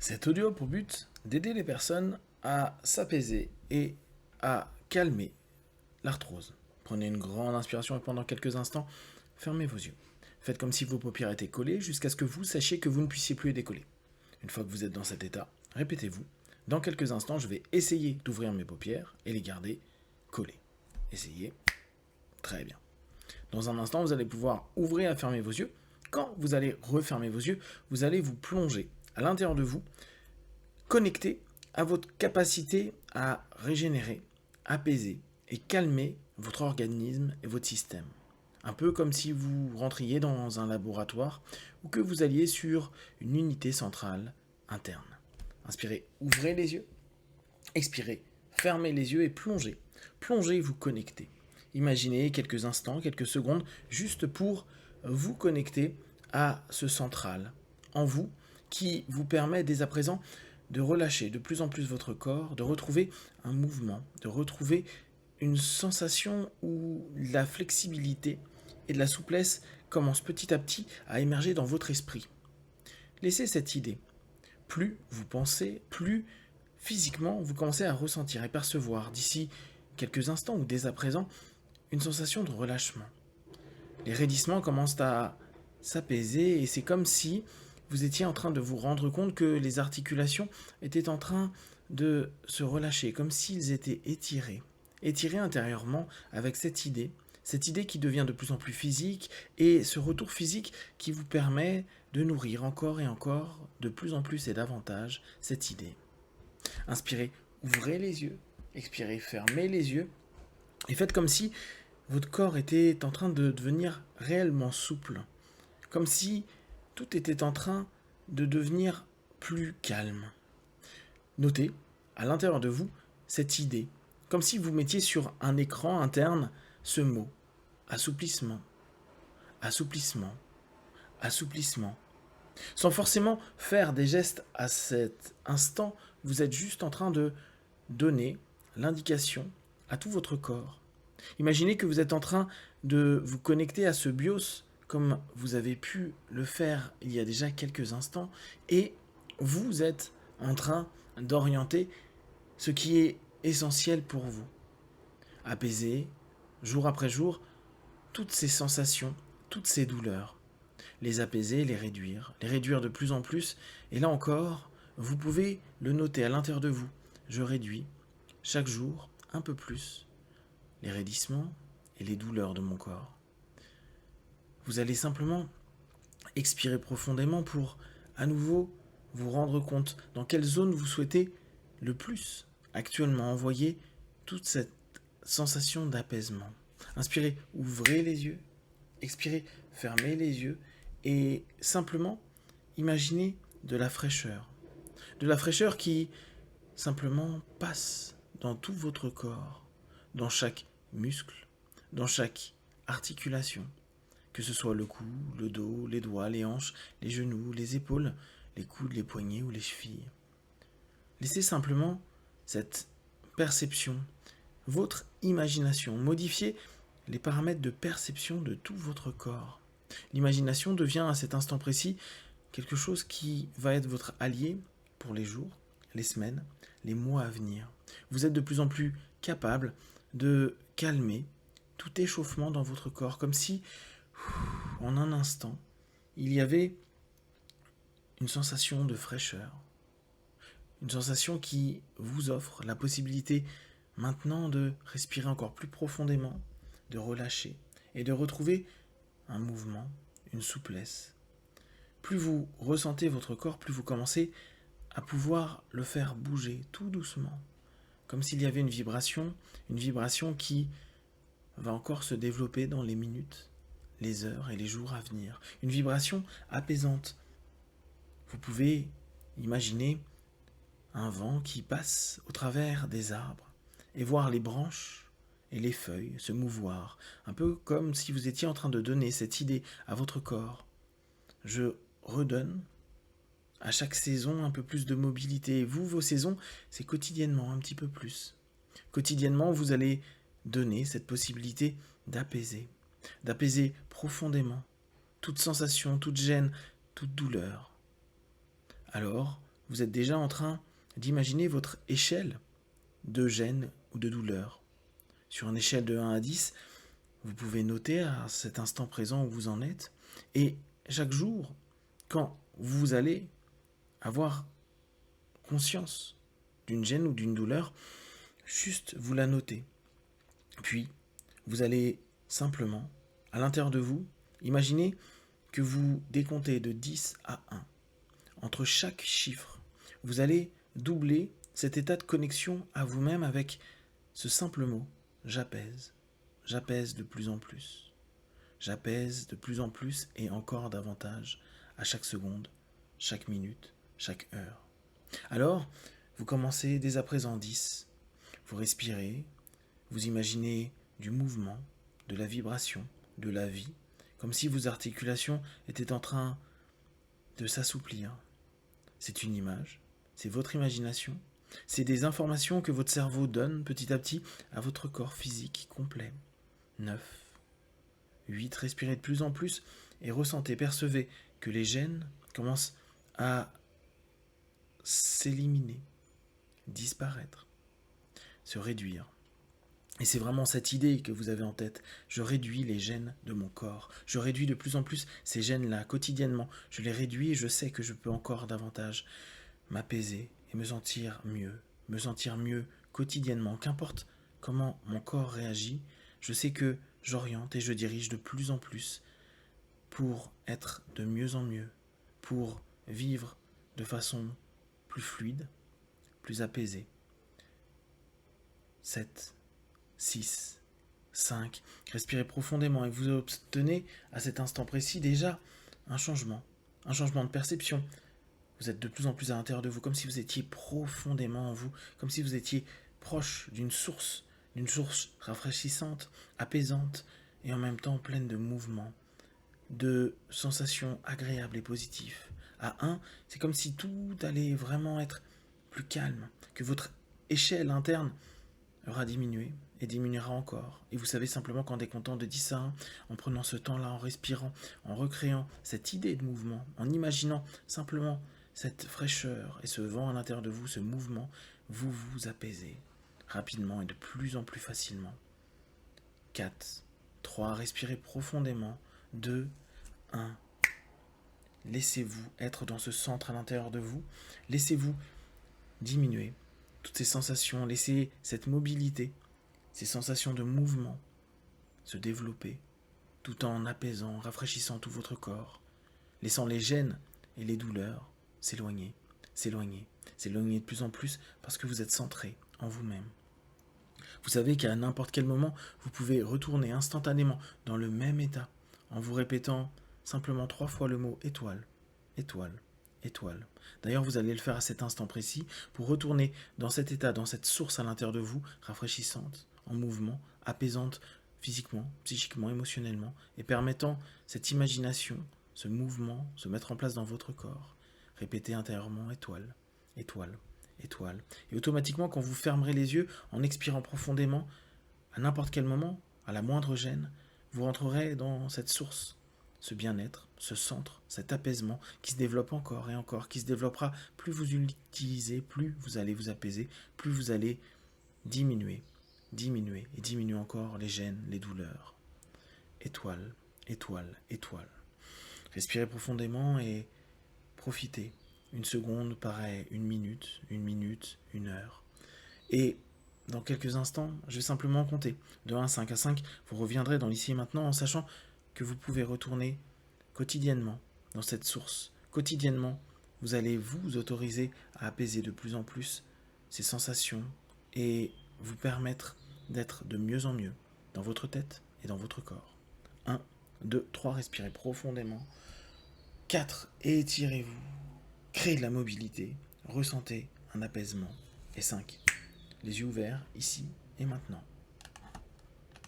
Cet audio a pour but d'aider les personnes à s'apaiser et à calmer l'arthrose. Prenez une grande inspiration et pendant quelques instants, fermez vos yeux. Faites comme si vos paupières étaient collées jusqu'à ce que vous sachiez que vous ne puissiez plus les décoller. Une fois que vous êtes dans cet état, répétez-vous. Dans quelques instants, je vais essayer d'ouvrir mes paupières et les garder collées. Essayez. Très bien. Dans un instant, vous allez pouvoir ouvrir et fermer vos yeux. Quand vous allez refermer vos yeux, vous allez vous plonger à l'intérieur de vous, connecté à votre capacité à régénérer, apaiser et calmer votre organisme et votre système. Un peu comme si vous rentriez dans un laboratoire ou que vous alliez sur une unité centrale interne. Inspirez, ouvrez les yeux. Expirez, fermez les yeux et plongez. Plongez, vous connectez. Imaginez quelques instants, quelques secondes, juste pour vous connecter à ce central en vous qui vous permet dès à présent de relâcher de plus en plus votre corps, de retrouver un mouvement, de retrouver une sensation où la flexibilité et de la souplesse commencent petit à petit à émerger dans votre esprit. Laissez cette idée. Plus vous pensez, plus physiquement vous commencez à ressentir et percevoir d'ici quelques instants ou dès à présent une sensation de relâchement. Les raidissements commencent à s'apaiser et c'est comme si vous étiez en train de vous rendre compte que les articulations étaient en train de se relâcher, comme s'ils étaient étirés. Étirés intérieurement avec cette idée qui devient de plus en plus physique et ce retour physique qui vous permet de nourrir encore et encore, de plus en plus et davantage, cette idée. Inspirez, ouvrez les yeux, expirez, fermez les yeux et faites comme si votre corps était en train de devenir réellement souple, comme si tout était en train de devenir plus calme. Notez, à l'intérieur de vous, cette idée, comme si vous mettiez sur un écran interne ce mot, assouplissement, assouplissement, assouplissement. Sans forcément faire des gestes à cet instant, vous êtes juste en train de donner l'indication à tout votre corps. Imaginez que vous êtes en train de vous connecter à ce BIOS comme vous avez pu le faire il y a déjà quelques instants et vous êtes en train d'orienter ce qui est essentiel pour vous. Apaiser, jour après jour, toutes ces sensations, toutes ces douleurs. Les apaiser, les réduire de plus en plus. Et là encore, vous pouvez le noter à l'intérieur de vous. Je réduis chaque jour un peu plus les raidissements et les douleurs de mon corps. Vous allez simplement expirer profondément pour à nouveau vous rendre compte dans quelle zone vous souhaitez le plus actuellement envoyer toute cette sensation d'apaisement. Inspirez, ouvrez les yeux, expirez, fermez les yeux et simplement imaginez de la fraîcheur qui simplement passe dans tout votre corps, dans chaque muscle, dans chaque articulation, que ce soit le cou, le dos, les doigts, les hanches, les genoux, les épaules, les coudes, les poignets ou les chevilles. Laissez simplement cette perception, votre imagination, modifier les paramètres de perception de tout votre corps. L'imagination devient à cet instant précis quelque chose qui va être votre allié pour les jours, les semaines, les mois à venir. Vous êtes de plus en plus capable de calmer tout échauffement dans votre corps, comme si, en un instant, il y avait une sensation de fraîcheur, une sensation qui vous offre la possibilité maintenant de respirer encore plus profondément, de relâcher et de retrouver un mouvement, une souplesse. Plus vous ressentez votre corps, plus vous commencez à pouvoir le faire bouger tout doucement, comme s'il y avait une vibration qui va encore se développer dans les minutes, les heures et les jours à venir. Une vibration apaisante. Vous pouvez imaginer un vent qui passe au travers des arbres et voir les branches et les feuilles se mouvoir, un peu comme si vous étiez en train de donner cette idée à votre corps. Je redonne à chaque saison un peu plus de mobilité. Et vous, vos saisons, c'est quotidiennement un petit peu plus. Quotidiennement, vous allez donner cette possibilité d'apaiser profondément toute sensation, toute gêne, toute douleur. Alors, vous êtes déjà en train d'imaginer votre échelle de gêne ou de douleur. Sur une échelle de 1 à 10, vous pouvez noter à cet instant présent où vous en êtes. Et chaque jour, quand vous allez avoir conscience d'une gêne ou d'une douleur, juste vous la notez. Puis, vous allez simplement, à l'intérieur de vous, imaginer que vous décomptez de 10 à 1. Entre chaque chiffre, vous allez doubler cet état de connexion à vous-même avec ce simple mot, j'apaise. J'apaise de plus en plus. J'apaise de plus en plus et encore davantage à chaque seconde, chaque minute, chaque heure. Alors, vous commencez dès à présent 10. Vous respirez, vous imaginez du mouvement, de la vibration, de la vie, comme si vos articulations étaient en train de s'assouplir. C'est une image, c'est votre imagination, c'est des informations que votre cerveau donne petit à petit à votre corps physique complet. 9, 8, respirez de plus en plus et ressentez, percevez que les gènes commencent à s'éliminer, disparaître, se réduire. Et c'est vraiment cette idée que vous avez en tête. Je réduis les gènes de mon corps. Je réduis de plus en plus ces gènes-là quotidiennement. Je les réduis et je sais que je peux encore davantage m'apaiser et me sentir mieux quotidiennement. Qu'importe comment mon corps réagit, je sais que j'oriente et je dirige de plus en plus pour être de mieux en mieux, pour vivre de façon plus fluide, plus apaisée. 7, 6, 5. Respirez profondément et vous obtenez à cet instant précis déjà un changement de perception. Vous êtes de plus en plus à l'intérieur de vous, comme si vous étiez profondément en vous, comme si vous étiez proche d'une source rafraîchissante, apaisante et en même temps pleine de mouvements, de sensations agréables et positives. À 1, c'est comme si tout allait vraiment être plus calme, que votre échelle interne aura diminué et diminuera encore. Et vous savez simplement qu'en décomptant de 10 à 1, en prenant ce temps-là, en respirant, en recréant cette idée de mouvement, en imaginant simplement cette fraîcheur et ce vent à l'intérieur de vous, ce mouvement, vous vous apaisez rapidement et de plus en plus facilement. 4, 3, respirez profondément. 2, 1. Laissez-vous être dans ce centre à l'intérieur de vous. Laissez-vous diminuer toutes ces sensations, laissez cette mobilité, ces sensations de mouvement se développer, tout en apaisant, rafraîchissant tout votre corps, laissant les gênes et les douleurs s'éloigner de plus en plus parce que vous êtes centré en vous-même. Vous savez qu'à n'importe quel moment, vous pouvez retourner instantanément dans le même état en vous répétant simplement 3 fois le mot étoile, étoile, étoile. D'ailleurs, vous allez le faire à cet instant précis pour retourner dans cet état, dans cette source à l'intérieur de vous, rafraîchissante, en mouvement, apaisante physiquement, psychiquement, émotionnellement, et permettant cette imagination, ce mouvement, se mettre en place dans votre corps. Répétez intérieurement étoile, étoile, étoile. Et automatiquement, quand vous fermerez les yeux, en expirant profondément, à n'importe quel moment, à la moindre gêne, vous rentrerez dans cette source, ce bien-être, ce centre, cet apaisement qui se développe encore et encore, qui se développera plus vous l'utilisez, plus vous allez vous apaiser, plus vous allez diminuer encore les gênes, les douleurs. Étoile, étoile, étoile. Respirez profondément et profitez. Une seconde paraît une minute, une heure. Et dans quelques instants, je vais simplement compter. De 1 à 5. À 5, vous reviendrez dans l'ici et maintenant en sachant que vous pouvez retourner quotidiennement dans cette source. Quotidiennement, vous allez vous autoriser à apaiser de plus en plus ces sensations et vous permettre d'être de mieux en mieux dans votre tête et dans votre corps. 1, 2, 3, respirez profondément. 4, étirez-vous. Créez de la mobilité. Ressentez un apaisement. Et 5, les yeux ouverts, ici et maintenant.